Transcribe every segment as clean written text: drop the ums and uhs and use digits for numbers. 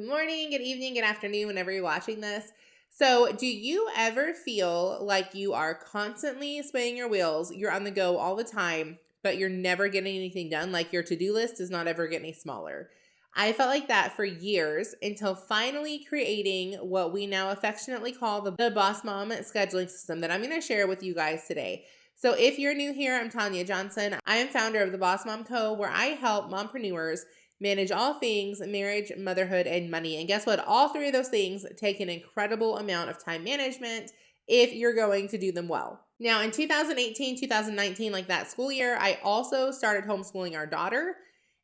Good morning, good evening, good afternoon, whenever you're watching this. So, do you ever feel like you are constantly spinning your wheels? You're on the go all the time, but you're never getting anything done? Like your to do list does not ever get any smaller. I felt like that for years until finally creating what we now affectionately call the Boss Mom scheduling system that I'm going to share with you guys today. So, if you're new here, I'm Tanya Johnson. I am founder of the Boss Mom Co., where I help mompreneurs manage all things marriage, motherhood, and money. And guess what? All three of those things take an incredible amount of time management if you're going to do them well. Now, in 2018, 2019, like that school year, I also started homeschooling our daughter.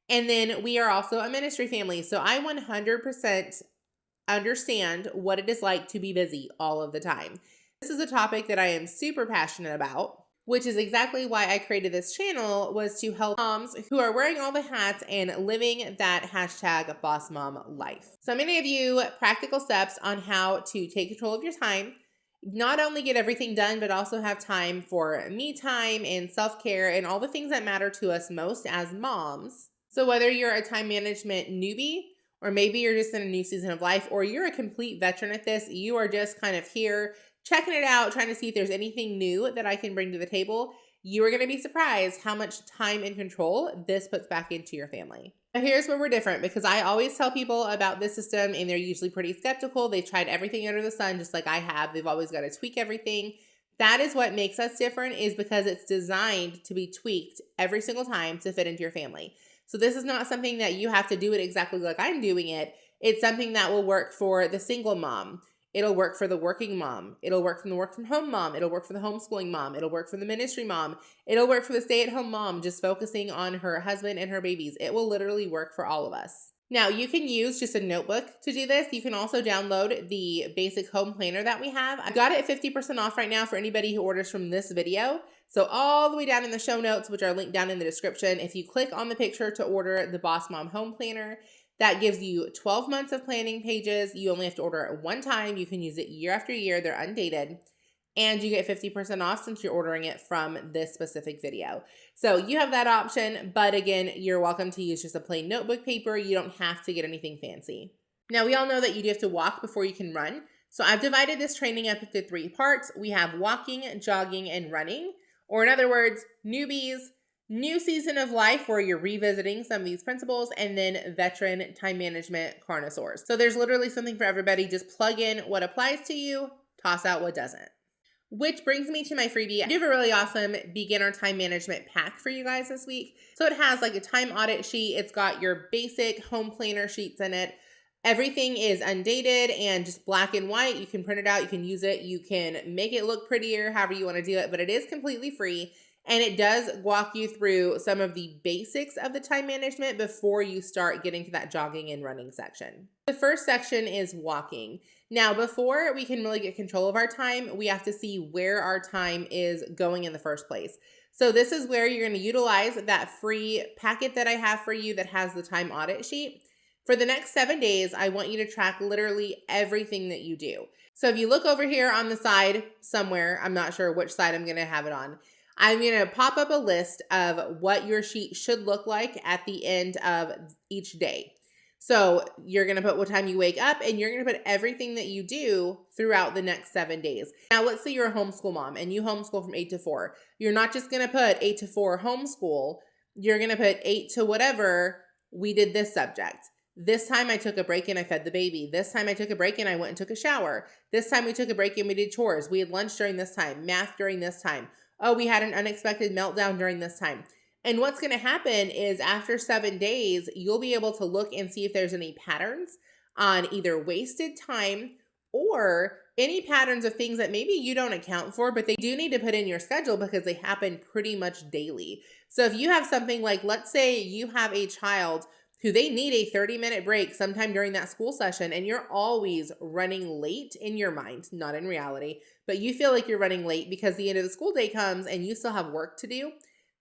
And then we are also a ministry family. So I 100% understand what it is like to be busy all of the time. This is a topic that I am super passionate about, which is exactly why I created this channel, was to help moms who are wearing all the hats and living that hashtag boss mom life. So I'm going to give you practical steps on how to take control of your time, not only get everything done, but also have time for me time and self-care and all the things that matter to us most as moms. So whether you're a time management newbie, or maybe you're just in a new season of life, or you're a complete veteran at this, you are just kind of here checking it out, trying to see if there's anything new that I can bring to the table, you are going to be surprised how much time and control this puts back into your family. Now, here's where we're different, because I always tell people about this system and they're usually pretty skeptical. They've tried everything under the sun, just like I have. They've always got to tweak everything. That is what makes us different, is because it's designed to be tweaked every single time to fit into your family. So this is not something that you have to do it exactly like I'm doing it. It's something that will work for the single mom. It'll work for the working mom. It'll work for the work from home mom. It'll work for the homeschooling mom. It'll work for the ministry mom. It'll work for the stay-at-home mom just focusing on her husband and her babies. It will literally work for all of us. Now, you can use just a notebook to do this. You can also download the basic home planner that we have. I've got it 50% off right now for anybody who orders from this video. So all the way down in the show notes, which are linked down in the description, if you click on the picture to order the Boss Mom Home Planner, that gives you 12 months of planning pages. You only have to order it one time. You can use it year after year. They're undated. And you get 50% off since you're ordering it from this specific video. So you have that option, but again, you're welcome to use just a plain notebook paper. You don't have to get anything fancy. Now, we all know that you do have to walk before you can run. So I've divided this training up into 3 parts. We have walking, jogging, and running. Or in other words, newbies, new season of life where you're revisiting some of these principles, and then veteran time management carnosaurs. So there's literally something for everybody. Just plug in what applies to you, toss out what doesn't. Which brings me to my freebie. I do have a really awesome beginner time management pack for you guys this week. So it has like a time audit sheet. It's got your basic home planner sheets in it. Everything is undated and just black and white. You can print it out. You can use it. You can make it look prettier, however you want to do it, but it is completely free. And it does walk you through some of the basics of the time management before you start getting to that jogging and running section. The first section is walking. Now, before we can really get control of our time, we have to see where our time is going in the first place. So this is where you're going to utilize that free packet that I have for you that has the time audit sheet. For the next 7 days, I want you to track literally everything that you do. So if you look over here on the side somewhere, I'm not sure which side I'm going to have it on, I'm going to pop up a list of what your sheet should look like at the end of each day. So you're going to put what time you wake up, and you're going to put everything that you do throughout the next 7 days. Now, let's say you're a homeschool mom and you homeschool from 8 to 4. You're not just going to put 8 to 4 homeschool. You're going to put 8 to whatever we did this subject. This time I took a break and I fed the baby. This time I took a break and I went and took a shower. This time we took a break and we did chores. We had lunch during this time, math during this time. Oh, we had an unexpected meltdown during this time. And what's going to happen is after 7 days, you'll be able to look and see if there's any patterns on either wasted time or any patterns of things that maybe you don't account for, but they do need to put in your schedule because they happen pretty much daily. So if you have something like, let's say you have a child who they need a 30-minute break sometime during that school session, and you're always running late in your mind, not in reality, but you feel like you're running late because the end of the school day comes and you still have work to do,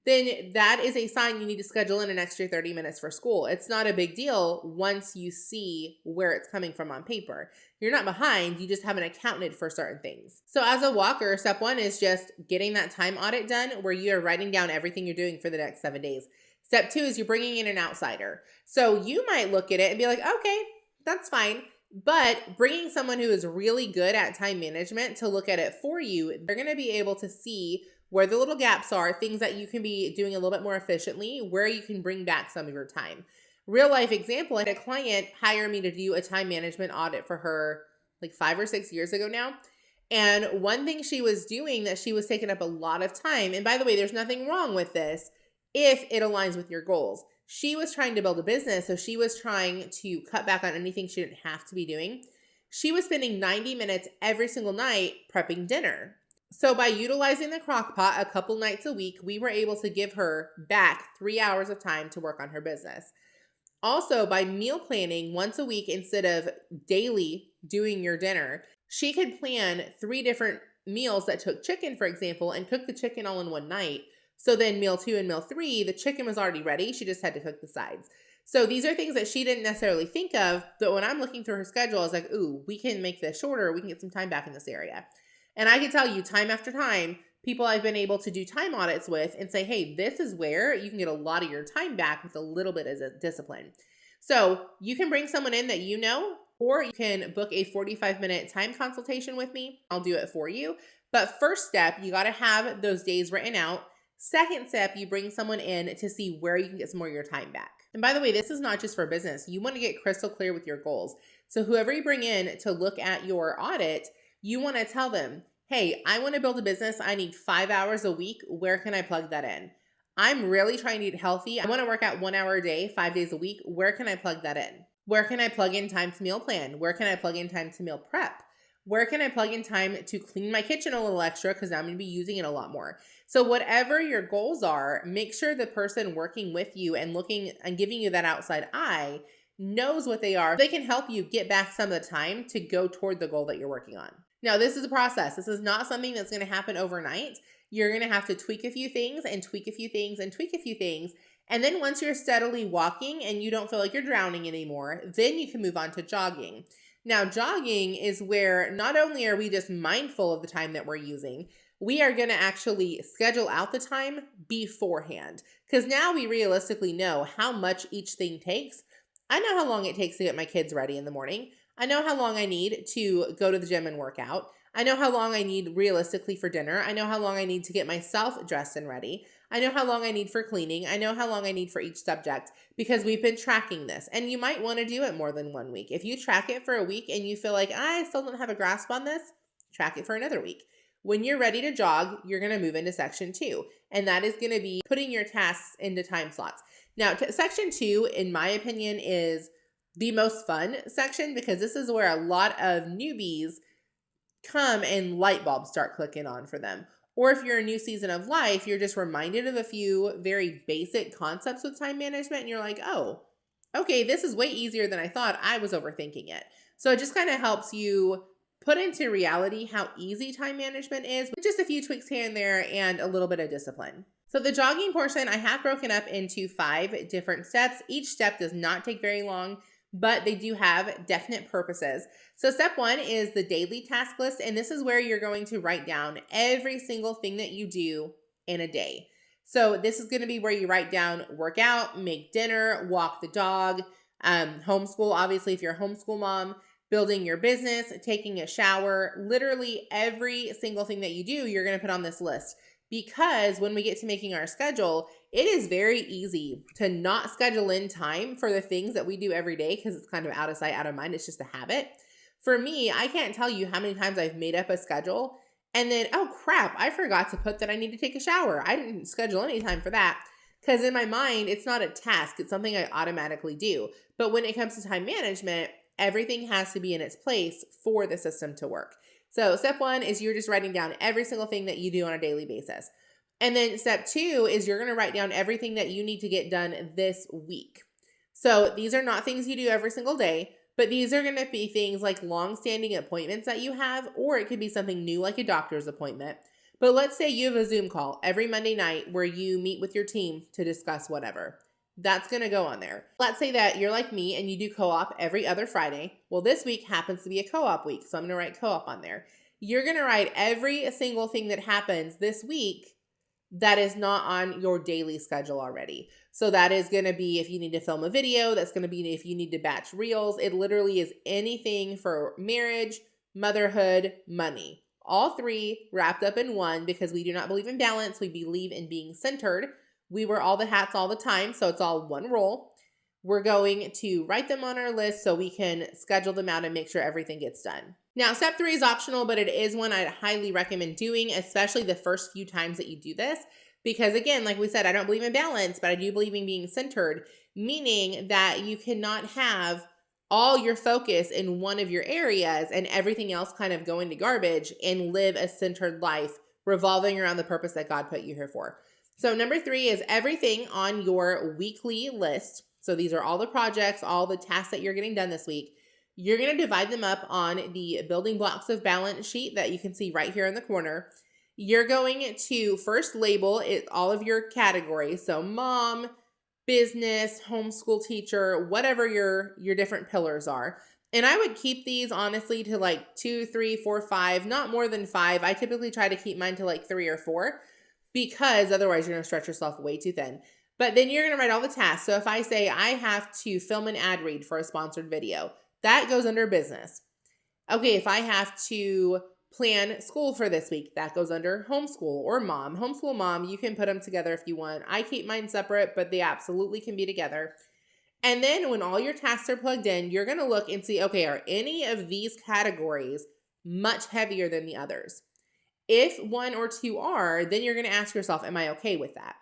then that is a sign you need to schedule in an extra 30 minutes for school. It's not a big deal once you see where it's coming from on paper. You're not behind, you just haven't accounted for certain things. So as a walker, step 1 is just getting that time audit done where you are writing down everything you're doing for the next 7 days. Step 2 is you're bringing in an outsider. So you might look at it and be like, okay, that's fine. But bringing someone who is really good at time management to look at it for you, they're going to be able to see where the little gaps are, things that you can be doing a little bit more efficiently, where you can bring back some of your time. Real life example, I had a client hire me to do a time management audit for her like 5 or 6 years ago now. And one thing she was doing that she was taking up a lot of time, and by the way, there's nothing wrong with this if it aligns with your goals. She was trying to build a business, so she was trying to cut back on anything she didn't have to be doing. She was spending 90 minutes every single night prepping dinner. So by utilizing the crock pot a couple nights a week, we were able to give her back 3 hours of time to work on her business. Also, by meal planning once a week instead of daily doing your dinner, she could plan 3 different meals that took chicken, for example, and cook the chicken all in one night. So then meal 2 and meal 3, the chicken was already ready. She just had to cook the sides. So these are things that she didn't necessarily think of, but when I'm looking through her schedule, I was like, ooh, we can make this shorter. We can get some time back in this area. And I can tell you time after time, people I've been able to do time audits with and say, hey, this is where you can get a lot of your time back with a little bit of discipline. So you can bring someone in that you know, or you can book a 45-minute time consultation with me. I'll do it for you. But first step, you got to have those days written out. Second step, you bring someone in to see where you can get some more of your time back. And by the way, this is not just for business. You want to get crystal clear with your goals. So whoever you bring in to look at your audit, you want to tell them, hey, I want to build a business. I need 5 hours a week. Where can I plug that in? I'm really trying to eat healthy. I want to work out 1 hour a day, 5 days a week. Where can I plug that in? Where can I plug in time to meal plan? Where can I plug in time to meal prep? Where can I plug in time to clean my kitchen a little extra because I'm going to be using it a lot more? So whatever your goals are, make sure the person working with you and looking and giving you that outside eye knows what they are. They can help you get back some of the time to go toward the goal that you're working on. Now, this is a process. This is not something that's going to happen overnight. You're going to have to tweak a few things and tweak a few things and tweak a few things. And then once you're steadily walking and you don't feel like you're drowning anymore, then you can move on to jogging. Now, jogging is where not only are we just mindful of the time that we're using, we are going to actually schedule out the time beforehand. Because now we realistically know how much each thing takes. I know how long it takes to get my kids ready in the morning. I know how long I need to go to the gym and work out. I know how long I need realistically for dinner. I know how long I need to get myself dressed and ready. I know how long I need for cleaning. I know how long I need for each subject because we've been tracking this. And you might want to do it more than 1 week. If you track it for a week and you feel like, I still don't have a grasp on this, track it for another week. When you're ready to jog, you're going to move into section 2. And that is going to be putting your tasks into time slots. Now, section 2, in my opinion, is the most fun section because this is where a lot of newbies come and light bulbs start clicking on for them. Or if you're a new season of life, you're just reminded of a few very basic concepts with time management and you're like, oh, okay, this is way easier than I thought. I was overthinking it. So it just kind of helps you put into reality how easy time management is with just a few tweaks here and there and a little bit of discipline. So the jogging portion, I have broken up into 5 different steps. Each step does not take very long, but they do have definite purposes. So step 1 is the daily task list, and this is where you're going to write down every single thing that you do in a day. So this is going to be where you write down work out, make dinner, walk the dog, homeschool, obviously if you're a homeschool mom, building your business, taking a shower, literally every single thing that you do, you're going to put on this list. Because when we get to making our schedule, it is very easy to not schedule in time for the things that we do every day because it's kind of out of sight, out of mind. It's just a habit. For me, I can't tell you how many times I've made up a schedule and then, oh crap, I forgot to put that I need to take a shower. I didn't schedule any time for that because in my mind, it's not a task. It's something I automatically do. But when it comes to time management, everything has to be in its place for the system to work. So step 1 is you're just writing down every single thing that you do on a daily basis. And then step 2 is you're going to write down everything that you need to get done this week. So these are not things you do every single day, but these are going to be things like long-standing appointments that you have, or it could be something new like a doctor's appointment. But let's say you have a Zoom call every Monday night where you meet with your team to discuss whatever. That's going to go on there. Let's say that you're like me and you do co-op every other Friday. Well, this week happens to be a co-op week, so I'm going to write co-op on there. You're going to write every single thing that happens this week that is not on your daily schedule already. So that is going to be if you need to film a video, that's going to be if you need to batch reels. It literally is anything for marriage, motherhood, money. All three wrapped up in one, because we do not believe in balance. We believe in being centered. We wear all the hats all the time, so it's all one role. We're going to write them on our list so we can schedule them out and make sure everything gets done. Now, step 3 is optional, but it is one I'd highly recommend doing, especially the first few times that you do this. Because again, like we said, I don't believe in balance, but I do believe in being centered, meaning that you cannot have all your focus in one of your areas and everything else kind of go into garbage and live a centered life revolving around the purpose that God put you here for. So number 3 is everything on your weekly list. So these are all the projects, all the tasks that you're getting done this week. You're going to divide them up on the building blocks of balance sheet that you can see right here in the corner. You're going to first label it, all of your categories. So mom, business, homeschool teacher, whatever your different pillars are. And I would keep these honestly to like 2, 3, 4, 5, not more than 5. I typically try to keep mine to like 3 or 4, because otherwise you're going to stretch yourself way too thin. But then you're going to write all the tasks. So if I say I have to film an ad read for a sponsored video, that goes under business. Okay, if I have to plan school for this week, that goes under homeschool or mom. Homeschool mom, you can put them together if you want. I keep mine separate, but they absolutely can be together. And then when all your tasks are plugged in, you're going to look and see, okay, are any of these categories much heavier than the others? If 1 or 2 are, then you're going to ask yourself, am I okay with that?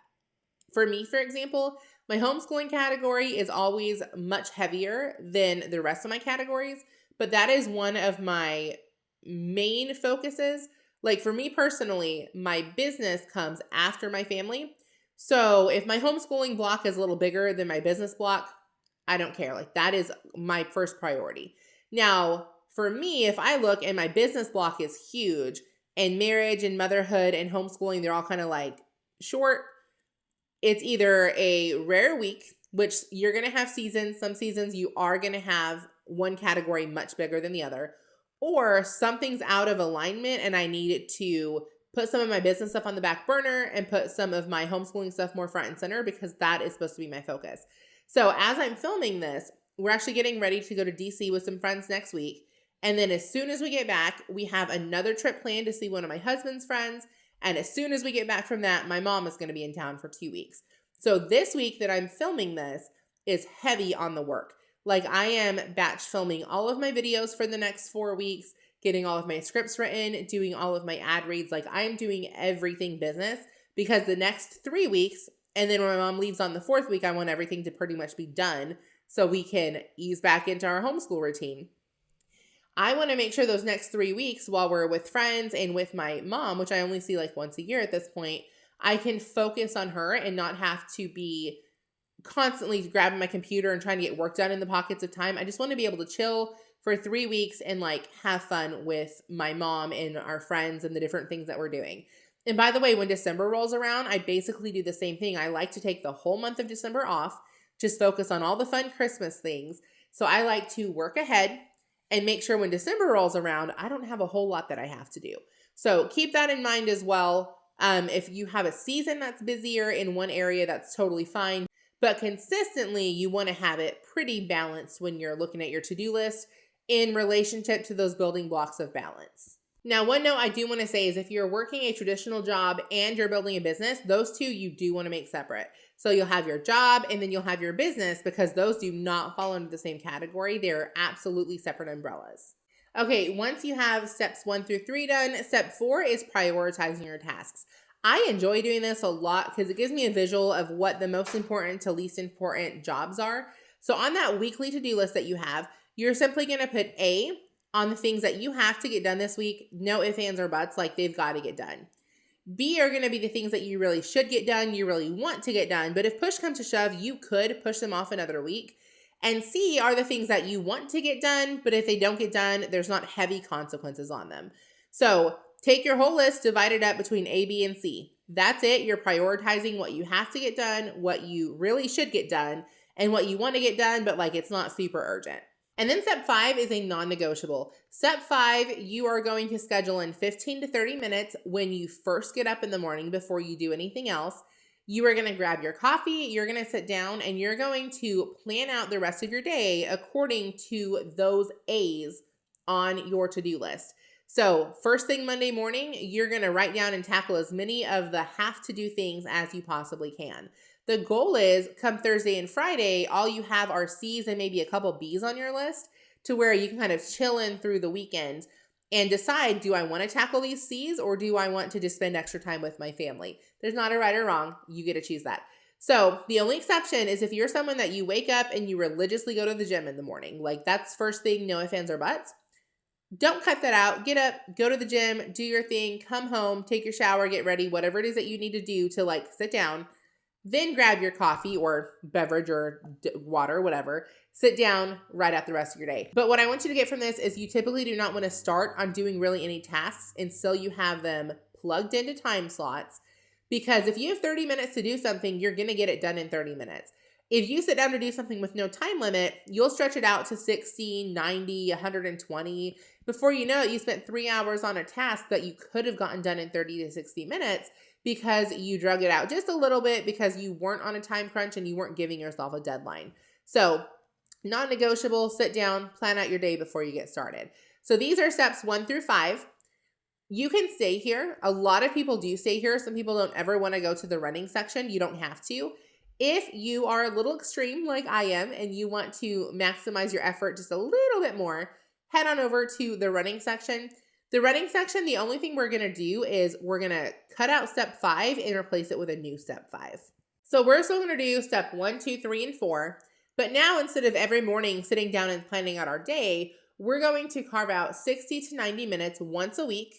For me, for example, my homeschooling category is always much heavier than the rest of my categories, but that is one of my main focuses. Like for me personally, my business comes after my family. So if my homeschooling block is a little bigger than my business block, I don't care. Like that is my first priority. Now, for me, if I look and my business block is huge and marriage and motherhood and homeschooling, they're all kind of like short, it's either a rare week, which you're going to have seasons. Some seasons you are going to have one category much bigger than the other, or something's out of alignment and I need it to put some of my business stuff on the back burner and put some of my homeschooling stuff more front and center, because that is supposed to be my focus. So as I'm filming this, we're actually getting ready to go to DC with some friends next week. And then as soon as we get back, we have another trip planned to see one of my husband's friends. And as soon as we get back from that, my mom is going to be in town for 2 weeks. So this week that I'm filming this is heavy on the work. Like I am batch filming all of my videos for the next 4 weeks, getting all of my scripts written, doing all of my ad reads. Like I am doing everything business, because the next 3 weeks, and then when my mom leaves on the 4th week, I want everything to pretty much be done so we can ease back into our homeschool routine. I want to make sure those next 3 weeks while we're with friends and with my mom, which I only see like once a year at this point, I can focus on her and not have to be constantly grabbing my computer and trying to get work done in the pockets of time. I just want to be able to chill for 3 weeks and like have fun with my mom and our friends and the different things that we're doing. And by the way, when December rolls around, I basically do the same thing. I like to take the whole month of December off, just focus on all the fun Christmas things. So I like to work ahead and make sure when December rolls around, I don't have a whole lot that I have to do. So keep that in mind as well. If you have a season that's busier in one area, that's totally fine. But consistently, you want to have it pretty balanced when you're looking at your to-do list in relationship to those building blocks of balance. Now, one note I do want to say is if you're working a traditional job and you're building a business, those two you do want to make separate. So you'll have your job and then you'll have your business, because those do not fall under the same category. They're absolutely separate umbrellas. Okay, once you have steps 1 through 3 done, step 4 is prioritizing your tasks. I enjoy doing this a lot because it gives me a visual of what the most important to least important jobs are. So on that weekly to-do list that you have, you're simply going to put A on the things that you have to get done this week. No ifs, ands, or buts, like they've got to get done. B are going to be the things that you really should get done, you really want to get done, but if push comes to shove, you could push them off another week. And C are the things that you want to get done, but if they don't get done, there's not heavy consequences on them. So take your whole list, divide it up between A, B, and C. That's it. You're prioritizing what you have to get done, what you really should get done, and what you want to get done, but like it's not super urgent. And then step 5 is a non-negotiable. Step 5, you are going to schedule in 15 to 30 minutes when you first get up in the morning before you do anything else. You are going to grab your coffee, you're going to sit down, and you're going to plan out the rest of your day according to those A's on your to-do list. So first thing Monday morning, you're going to write down and tackle as many of the have-to-do things as you possibly can. The goal is come Thursday and Friday, all you have are C's and maybe a couple B's on your list to where you can kind of chill in through the weekend and decide, do I want to tackle these C's or do I want to just spend extra time with my family? There's not a right or wrong. You get to choose that. So the only exception is if you're someone that you wake up and you religiously go to the gym in the morning. Like that's first thing, no ifs, ands, or buts. Don't cut that out. Get up, go to the gym, do your thing, come home, take your shower, get ready, whatever it is that you need to do to like sit down. Then grab your coffee or beverage or water, whatever. Sit down, write out the rest of your day. But what I want you to get from this is you typically do not want to start on doing really any tasks until you have them plugged into time slots. Because if you have 30 minutes to do something, you're going to get it done in 30 minutes. If you sit down to do something with no time limit, you'll stretch it out to 60, 90, 120. Before you know it, you spent 3 hours on a task that you could have gotten done in 30 to 60 minutes because you drug it out just a little bit because you weren't on a time crunch and you weren't giving yourself a deadline. So non-negotiable, sit down, plan out your day before you get started. So these are steps 1 through 5. You can stay here. A lot of people do stay here. Some people don't ever want to go to the running section. You don't have to. If you are a little extreme like I am and you want to maximize your effort just a little bit more, head on over to the running section. The running section, the only thing we're going to do is we're going to cut out step 5 and replace it with a new step 5. So we're still going to do step 1, 2, 3, and 4. But now instead of every morning sitting down and planning out our day, we're going to carve out 60 to 90 minutes once a week.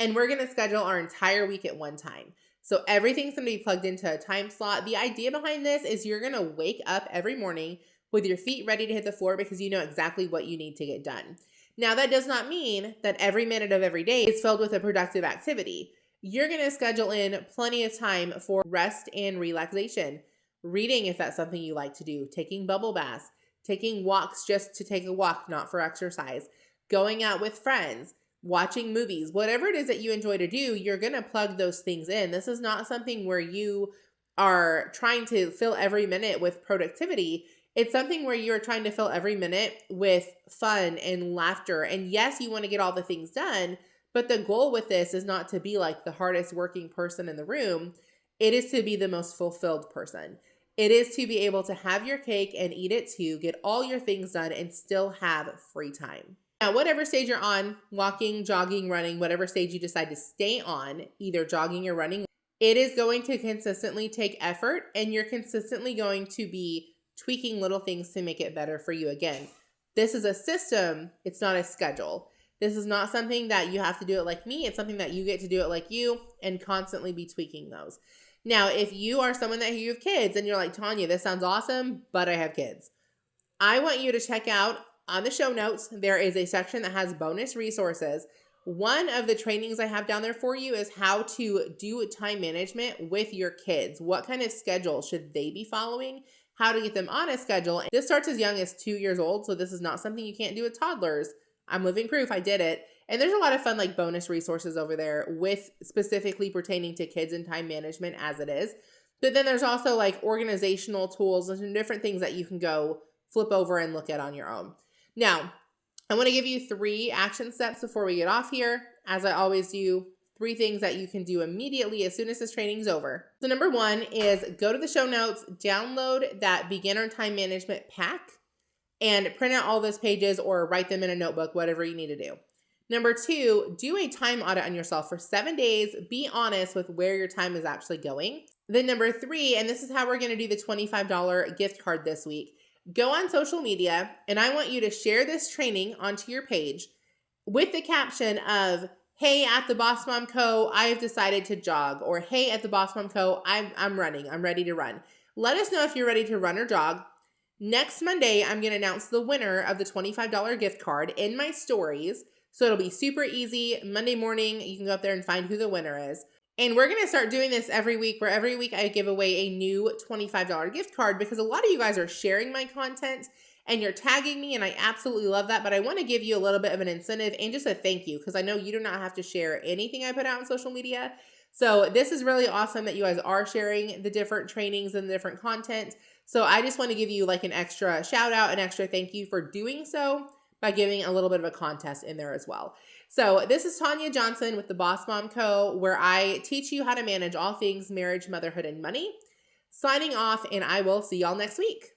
And we're going to schedule our entire week at one time. So everything's going to be plugged into a time slot. The idea behind this is you're going to wake up every morning with your feet ready to hit the floor because you know exactly what you need to get done. Now, that does not mean that every minute of every day is filled with a productive activity. You're going to schedule in plenty of time for rest and relaxation. Reading, if that's something you like to do. Taking bubble baths. Taking walks just to take a walk, not for exercise. Going out with friends. Watching movies, whatever it is that you enjoy to do, you're going to plug those things in. This is not something where you are trying to fill every minute with productivity. It's something where you're trying to fill every minute with fun and laughter. And yes, you want to get all the things done, but the goal with this is not to be like the hardest working person in the room. It is to be the most fulfilled person. It is to be able to have your cake and eat it too, get all your things done, and still have free time. Now, whatever stage you're on, walking, jogging, running, whatever stage you decide to stay on, either jogging or running, it is going to consistently take effort and you're consistently going to be tweaking little things to make it better for you. Again, this is a system. It's not a schedule. This is not something that you have to do it like me. It's something that you get to do it like you and constantly be tweaking those. Now, if you are someone that you have kids and you're like, Tanya, this sounds awesome, but I have kids. I want you to check out on the show notes, there is a section that has bonus resources. One of the trainings I have down there for you is how to do time management with your kids. What kind of schedule should they be following? How to get them on a schedule. This starts as young as 2 years old, so this is not something you can't do with toddlers. I'm living proof, I did it. And there's a lot of fun like bonus resources over there with specifically pertaining to kids and time management as it is. But then there's also like organizational tools and some different things that you can go flip over and look at on your own. Now, I want to give you 3 action steps before we get off here. As I always do, 3 things that you can do immediately as soon as this training's over. So number 1 is go to the show notes, download that beginner time management pack, and print out all those pages or write them in a notebook, whatever you need to do. Number 2, do a time audit on yourself for 7 days. Be honest with where your time is actually going. Then number 3, and this is how we're going to do the $25 gift card this week. Go on social media, and I want you to share this training onto your page with the caption of, hey, at the Boss Mom Co., I have decided to jog, or hey, at the Boss Mom Co., I'm running. I'm ready to run. Let us know if you're ready to run or jog. Next Monday, I'm going to announce the winner of the $25 gift card in my stories, so it'll be super easy. Monday morning, you can go up there and find who the winner is. And we're going to start doing this every week, where every week I give away a new $25 gift card because a lot of you guys are sharing my content and you're tagging me, and I absolutely love that. But I want to give you a little bit of an incentive and just a thank you, because I know you do not have to share anything I put out on social media. So this is really awesome that you guys are sharing the different trainings and the different content. So I just want to give you like an extra shout out, an extra thank you for doing so by giving a little bit of a contest in there as well. So this is Tanya Johnson with the Boss Mom Co., where I teach you how to manage all things marriage, motherhood, and money. Signing off, and I will see y'all next week.